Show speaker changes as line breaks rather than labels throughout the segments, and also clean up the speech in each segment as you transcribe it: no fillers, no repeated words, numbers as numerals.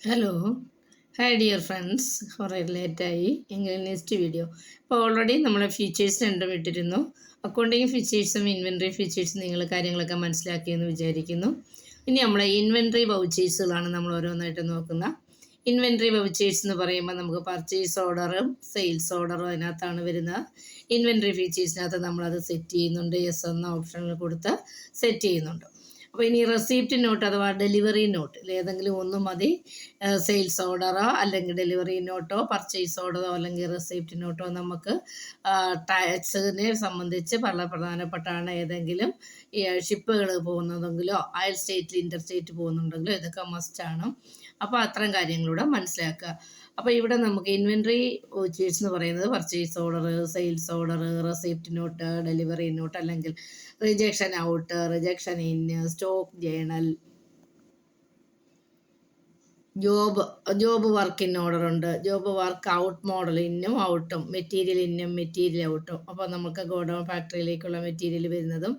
Hello hi dear friends, കുറേ ലേറ്റായി എങ്കിൽ നെക്സ്റ്റ് വീഡിയോ. ഇപ്പോൾ ഓൾറെഡി നമ്മളെ ഫീച്ചേഴ്സ് രണ്ടും ഇട്ടിരുന്നു. അക്കൗണ്ടിങ് ഫീച്ചേഴ്സും ഇൻവെൻട്രി ഫീച്ചേഴ്സും നിങ്ങൾ കാര്യങ്ങളൊക്കെ മനസ്സിലാക്കിയെന്ന് വിചാരിക്കുന്നു. ഇനി നമ്മളെ ഇൻവെൻട്രി വൗച്ചേഴ്സുകളാണ് നമ്മൾ ഓരോന്നായിട്ട് നോക്കുന്ന. ഇൻവെൻട്രി വൗച്ചേഴ്സ് എന്ന് പറയുമ്പോൾ നമുക്ക് പർച്ചേസ് ഓർഡറും സെയിൽസ് ഓർഡറും അതിനകത്താണ് വരുന്നത്. ഇൻവെൻട്രി ഫീച്ചേഴ്സിനകത്ത് നമ്മളത് സെറ്റ് ചെയ്യുന്നുണ്ട്. യെസ് എന്ന ഓപ്ഷനിൽ കൊടുത്ത് സെറ്റ് ചെയ്യുന്നുണ്ട്. അപ്പോൾ ഇനി റെസിപ്റ്റ് നോട്ട് അഥവാ ഡെലിവറി നോട്ട് ഏതെങ്കിലും ഒന്ന് മതി. സെയിൽസ് ഓർഡറോ അല്ലെങ്കിൽ ഡെലിവറി നോട്ടോ പർച്ചേസ് ഓർഡറോ അല്ലെങ്കിൽ റെസിപ്റ്റ് നോട്ടോ നമുക്ക് ടാക്സിനെ സംബന്ധിച്ച് വളരെ പ്രധാനപ്പെട്ടാണ്. ഏതെങ്കിലും ഷിപ്പുകൾ പോകുന്നതെങ്കിലോ അയൽ സ്റ്റേറ്റിൽ ഇൻ്റർ സ്റ്റേറ്റ് പോകുന്നുണ്ടെങ്കിലോ ഇതൊക്കെ മസ്റ്റാണ്. അപ്പോൾ അത്തരം കാര്യങ്ങളൂടെ മനസ്സിലാക്കുക. അപ്പോൾ ഇവിടെ നമുക്ക് ഇൻവെൻട്രി വൗച്ചേഴ്സ് എന്ന് പറയുന്നത് purchase order, sales order, receipt note, delivery note അല്ലെങ്കിൽ rejection out, rejection in, stock journal, job work in order ഉണ്ട്, ജോബ് വർക്ക് ഔട്ട് മോഡൽ ഇന്നും ഔട്ടും, മെറ്റീരിയൽ ഇന്നും മെറ്റീരിയൽ ഔട്ടും. അപ്പോൾ നമുക്ക് ഗോഡൗൺ ഫാക്ടറിയിലേക്കുള്ള മെറ്റീരിയൽ വരുന്നതും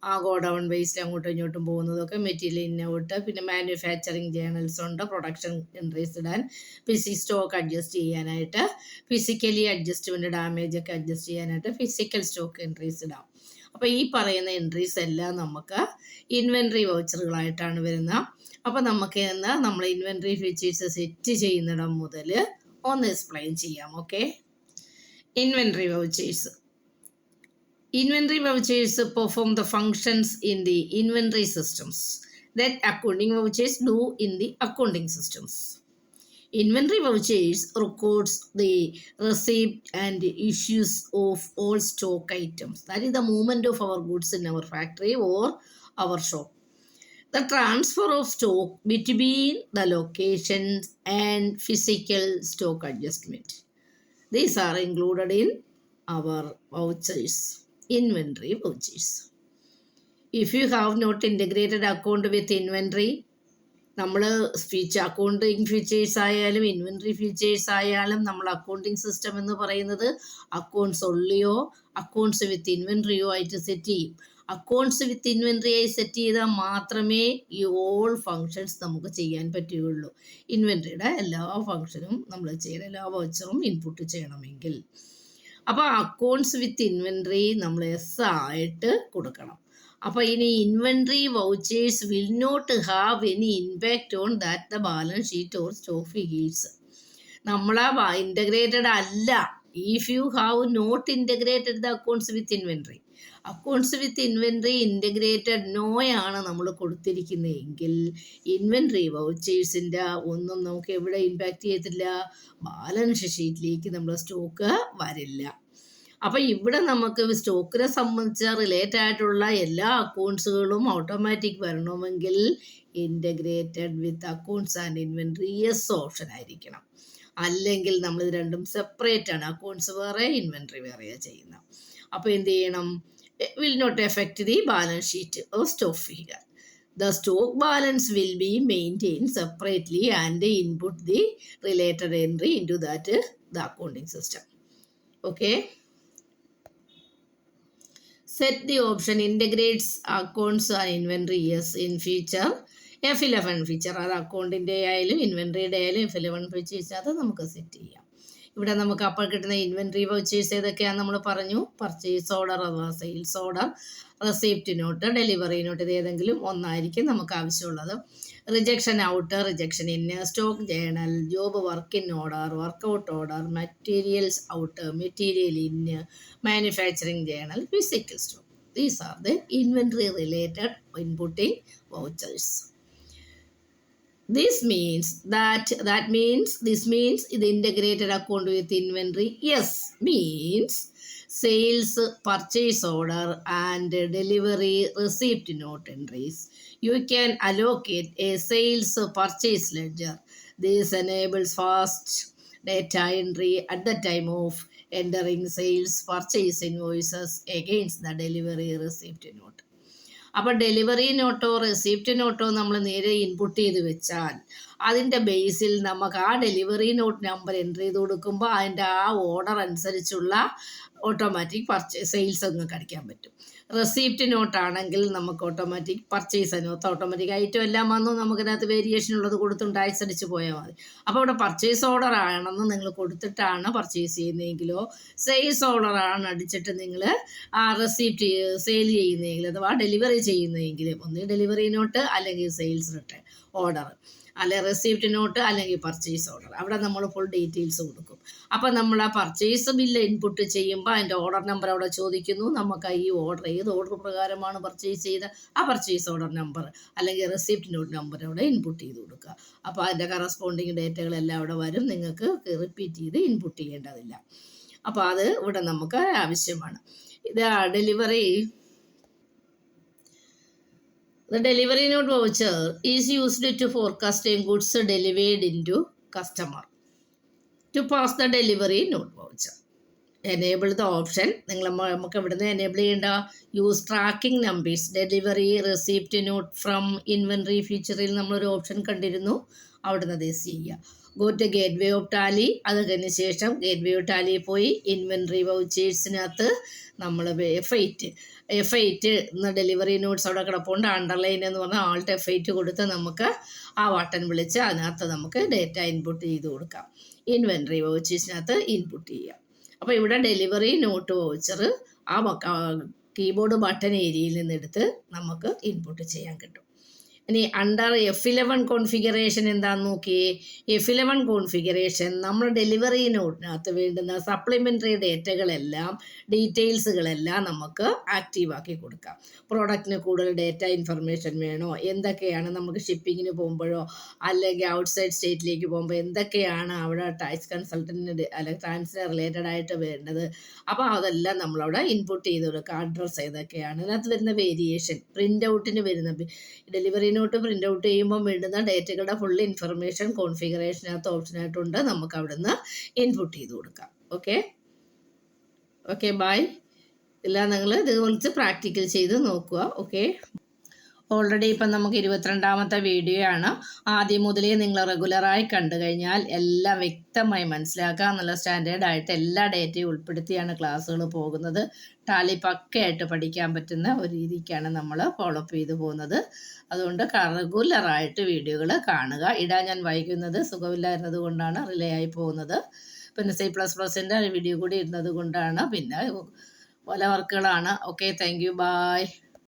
ആ ഗോഡൗൺ വേസ്റ്റ് അങ്ങോട്ടും ഇങ്ങോട്ടും പോകുന്നതൊക്കെ മെറ്റീരിയൽ ഇൻ ഔട്ട്. പിന്നെ മാനുഫാക്ചറിങ് ജേണൽസ് ഉണ്ട്, പ്രൊഡക്ഷൻ എൻട്രീസ് ഇടാൻ, സ്റ്റോക്ക് അഡ്ജസ്റ്റ് ചെയ്യാനായിട്ട്, ഫിസിക്കലി അഡ്ജസ്റ്റ്മെൻറ്റ് ഡാമേജ് ഒക്കെ അഡ്ജസ്റ്റ് ചെയ്യാനായിട്ട് ഫിസിക്കൽ സ്റ്റോക്ക് എൻട്രീസ് ഇടാം. അപ്പോൾ ഈ പറയുന്ന എൻട്രീസ് എല്ലാം നമുക്ക് ഇൻവെൻട്രി വൗച്ചറുകളായിട്ടാണ് വരുന്നത്. അപ്പോൾ നമുക്ക് ഇന്ന് നമ്മൾ ഇൻവെൻട്രി ഫീച്ചേഴ്സ് സെറ്റ് ചെയ്യുന്നിടം മുതൽ ഒന്ന് എക്സ്പ്ലെയിൻ ചെയ്യാം. Okay, inventory vouchers. Inventory vouchers perform the functions in the inventory systems that accounting vouchers do in the accounting systems. Inventory vouchers records the receipt and issues of all stock items. That is the movement of our goods in our factory or our shop. The transfer of stock between the locations and physical stock adjustment. These are included in our vouchers. Inventory vouchers. If you have not integrated account with inventory, നമ്മൾ accounting features ആയാലും inventory features ആയാലും നമ്മൾ accounting system എന്ന് പറയുന്നത് accounts ഉള്ളിയോ accounts വിത്ത് ഇൻവെൻട്രിയോ ആയിട്ട് set ചെയ്യും. Accounts with inventory ആയി set ചെയ്താൽ മാത്രമേ ഈ ഓൾ ഫങ്ഷൻസ് നമുക്ക് ചെയ്യാൻ പറ്റുകയുള്ളൂ. ഇൻവെൻട്രിയുടെ എല്ലാ ഫങ്ഷനും നമ്മൾ ചെയ്യണം, എല്ലാ വൗച്ചറും ഇൻപുട്ട് ചെയ്യണമെങ്കിൽ. അപ്പോൾ അക്കൗണ്ട്സ് വിത്ത് ഇൻവെൻട്രി നമ്മൾ എസ് ആയിട്ട് കൊടുക്കണം. അപ്പോൾ ഇനി inventory vouchers will not have any impact on that the balance sheet or stock figures. നമ്മളെ ഇൻ്റഗ്രേറ്റഡ് അല്ല. If you have not integrated the accounts with inventory, accounts with inventory integrated നോയാണ് നമ്മൾ കൊടുത്തിരിക്കുന്നതെങ്കിൽ ഇൻവെൻട്രി വൗച്ചേഴ്സിൻ്റെ ഒന്നും നമുക്ക് എവിടെ ഇമ്പാക്റ്റ് ചെയ്യത്തില്ല, balance ഷീറ്റിലേക്ക് നമ്മൾ സ്റ്റോക്ക് വരില്ല. അപ്പം ഇവിടെ നമുക്ക് സ്റ്റോക്കിനെ സംബന്ധിച്ച് റിലേറ്റഡ് ആയിട്ടുള്ള എല്ലാ അക്കൗണ്ട്സുകളും ഓട്ടോമാറ്റിക് വരണമെങ്കിൽ integrated with accounts and inventory yes option ആയിരിക്കണം. അല്ലെങ്കിൽ നമ്മൾ ഇത് രണ്ടും സെപ്പറേറ്റ് ആണ്, അക്കൗണ്ട്സ് വേറെ ഇൻവെൻട്രി വേറെയാണ് ചെയ്യുന്നത്. അപ്പോൾ എന്ത് ചെയ്യണം, will not effect the balance sheet or stock figure. The stock balance will be maintained separately and input the related entry into that the accounting system. Okay. Set the option integrates accounts and inventory yes in feature. F11 feature അത് അക്കൗണ്ടിൻ്റെ ആയാലും ഇൻവെൻട്രിയുടെ ആയാലും F11 features അത് നമുക്ക് set ചെയ്യാം. ഇവിടെ നമുക്ക് അപ്പോൾ കിട്ടുന്ന ഇൻവെൻട്രി വൗച്ചേഴ്സ് ഏതൊക്കെയാണെന്ന് നമ്മൾ പറഞ്ഞു. പർച്ചേസ് ഓർഡർ അഥവാ sales order, receipt note, delivery note, ഇത് ഏതെങ്കിലും ഒന്നായിരിക്കും നമുക്ക് ആവശ്യമുള്ളത്. Rejection out, rejection in, stock journal, job work in order, work out order, materials out, material in, manufacturing journal, physical stock. These are the inventory related inputting vouchers. This means the integrated account with inventory yes means sales purchase order and delivery receipt note entries. You can allocate a sales purchase ledger. This enables fast data entry at the time of entering sales purchase invoices against the delivery receipt note. അപ്പോൾ delivery നോട്ടോ receipt നോട്ടോ നമ്മൾ നേരെ input ചെയ്ത് വെച്ചാൽ അതിൻ്റെ ബേസിൽ നമുക്ക് ആ delivery not number enter ചെയ്ത് കൊടുക്കുമ്പോൾ അതിൻ്റെ ആ ഓർഡർ അനുസരിച്ചുള്ള ഓട്ടോമാറ്റിക് സെയിൽസ് അങ്ങ് അടിക്കാൻ പറ്റും. റെസിപ്റ്റ് നോട്ട് ആണെങ്കിൽ നമുക്ക് automatic purchase note automatic item എല്ലാം വന്നു നമുക്കതിനകത്ത് വേരിയേഷൻ ഉള്ളത് കൊടുത്തും ടാക്സ് അടിച്ച് പോയാൽ മതി. അപ്പോൾ ഇവിടെ പർച്ചേസ് ഓർഡർ ആണെന്ന് നിങ്ങൾ കൊടുത്തിട്ടാണ് പർച്ചേസ് ചെയ്യുന്നതെങ്കിലോ സെയിൽസ് ഓർഡർ ആണ് അടിച്ചിട്ട് നിങ്ങൾ ആ റെസിപ്റ്റ് സെയിൽ ചെയ്യുന്നതെങ്കിൽ അഥവാ ഡെലിവറി ചെയ്യുന്നതെങ്കിലും ഒന്ന് ഡെലിവറി നോട്ട് അല്ലെങ്കിൽ സെയിൽസ് റിട്ടേൺ ഓർഡർ അല്ലെങ്കിൽ റെസിപ്റ്റ് നോട്ട് അല്ലെങ്കിൽ പർച്ചേസ് ഓർഡർ അവിടെ നമ്മൾ ഫുൾ ഡീറ്റെയിൽസ് കൊടുക്കും. അപ്പോൾ നമ്മൾ ആ പർച്ചേസ് ബില്ല് ഇൻപുട്ട് ചെയ്യുമ്പോൾ അതിൻ്റെ ഓർഡർ നമ്പർ അവിടെ ചോദിക്കുന്നു. നമുക്ക് ഈ ഓർഡർ ഏത് ഓർഡർ പ്രകാരമാണ് പർച്ചേസ് ചെയ്ത ആ പർച്ചേസ് ഓർഡർ നമ്പർ അല്ലെങ്കിൽ റെസിപ്റ്റ് നോട്ട് നമ്പർ അവിടെ ഇൻപുട്ട് ചെയ്ത് കൊടുക്കുക. അപ്പോൾ അതിൻ്റെ കറസ്പോണ്ടിങ് ഡേറ്റകളെല്ലാം അവിടെ വരും. നിങ്ങൾക്ക് റിപ്പീറ്റ് ചെയ്ത് ഇൻപുട്ട് ചെയ്യേണ്ടതില്ല. അപ്പോൾ അത് ഇവിടെ നമുക്ക് ആവശ്യമാണ്. ഇത് delivery The delivery note voucher is used to forecasting goods delivered into customer. To pass the delivery note voucher. Enable the option. നമുക്ക് ഇവിടുന്ന് എനേബിൾ ചെയ്യേണ്ട use tracking numbers delivery receipt note from inventory ഫീച്ചറിൽ നമ്മളൊരു option കണ്ടിരുന്നു. അവിടുന്ന് അത് ചെയ്യുക. Go to gateway of Tally. അത് കഴിഞ്ഞ ശേഷം ഗേറ്റ് വേ ഓഫ് ടാലി പോയി ഇൻവെൻട്രി വൗച്ചേഴ്സിനകത്ത് നമ്മൾ F8 ഡെലിവറി നോട്ട്സ് അവിടെ കിടപ്പുണ്ട്. അണ്ടർലൈൻ എന്ന് പറഞ്ഞാൽ ആൾട്ട് F8 കൊടുത്ത് നമുക്ക് ആ ബട്ടൺ വിളിച്ച് അതിനകത്ത് നമുക്ക് ഡേറ്റ ഇൻപുട്ട് ചെയ്ത് കൊടുക്കാം. ഇൻവെൻട്രി വൗച്ചേഴ്സിനകത്ത് ഇൻപുട്ട് ചെയ്യാം. അപ്പോൾ ഇവിടെ ഡെലിവറി നോട്ട് വൗച്ചർ ആ കീബോർഡ് ബട്ടൺ ഏരിയയിൽ നിന്നെടുത്ത് നമുക്ക് ഇൻപുട്ട് ചെയ്യാൻ കിട്ടും. ഇനി അണ്ടർ F11 കോൺഫിഗറേഷൻ എന്താണെന്ന് നോക്കിയേ. F11 കോൺഫിഗറേഷൻ നമ്മൾ ഡെലിവറി നോട്ടിനകത്ത് വേണ്ടുന്ന സപ്ലിമെൻ്ററി ഡീറ്റെയിൽസുകളെല്ലാം നമുക്ക് ആക്റ്റീവ് ആക്കി കൊടുക്കാം. പ്രോഡക്റ്റിന് കൂടുതൽ ഡേറ്റ ഇൻഫർമേഷൻ വേണോ, എന്തൊക്കെയാണ് നമുക്ക് ഷിപ്പിങ്ങിന് പോകുമ്പോഴോ അല്ലെങ്കിൽ ഔട്ട്സൈഡ് സ്റ്റേറ്റിലേക്ക് പോകുമ്പോൾ എന്തൊക്കെയാണ് അവിടെ ടാക്സ് കൺസൾട്ടൻറ്റിന് അല്ലെങ്കിൽ ടാക്സിന് റിലേറ്റഡ് ആയിട്ട് വേണ്ടത്. അപ്പോൾ അതെല്ലാം നമ്മളവിടെ ഇൻപുട്ട് ചെയ്ത് കൊടുക്കുക. അഡ്രസ്സ് ഏതൊക്കെയാണ്, അതിനകത്ത് വരുന്ന വേരിയേഷൻ, പ്രിൻ്റ് ഔട്ടിന് വരുന്ന ഡെലിവറി നോട്ട് പ്രിൻ്റ് ഔട്ട് ചെയ്യുമ്പോൾ വേണ്ടുന്ന ഡേറ്റകളുടെ ഫുൾ ഇൻഫർമേഷൻ കോൺഫിഗറേഷനകത്ത് ഓപ്ഷനായിട്ടുണ്ട്. നമുക്ക് അവിടുന്ന് ഇൻപുട്ട് ചെയ്ത് കൊടുക്കാം. Okay bye. എല്ലാം നിങ്ങൾ ഇത് വിളിച്ച് പ്രാക്ടിക്കൽ ചെയ്ത് നോക്കുക. ഓക്കെ, ഓൾറെഡി ഇപ്പം നമുക്ക് 22ാമത്തെ വീഡിയോ ആണ്. ആദ്യം മുതലേ നിങ്ങൾ റെഗുലറായി കണ്ടു കഴിഞ്ഞാൽ എല്ലാം വ്യക്തമായി മനസ്സിലാക്കുക. നല്ല സ്റ്റാൻഡേർഡായിട്ട് എല്ലാ ഡേറ്റയും ഉൾപ്പെടുത്തിയാണ് ക്ലാസ്സുകൾ പോകുന്നത്. ടാലി പക്കയായിട്ട് പഠിക്കാൻ പറ്റുന്ന ഒരു രീതിക്കാണ് നമ്മൾ ഫോളോ അപ്പ് ചെയ്തു പോകുന്നത്. അതുകൊണ്ട് റെഗുലറായിട്ട് വീഡിയോകൾ കാണുക. ഇടാൻ ഞാൻ വൈകുന്നത് സുഖമില്ലായിരുന്നത് കൊണ്ടാണ്, റിലേ ആയി പോകുന്നത്. പിന്നെ C++ൻ്റെ വീഡിയോ കൂടി ഇരുന്നത് കൊണ്ടാണ്. പിന്നെ പല വർക്കുകളാണ്. Okay, thank you, bye.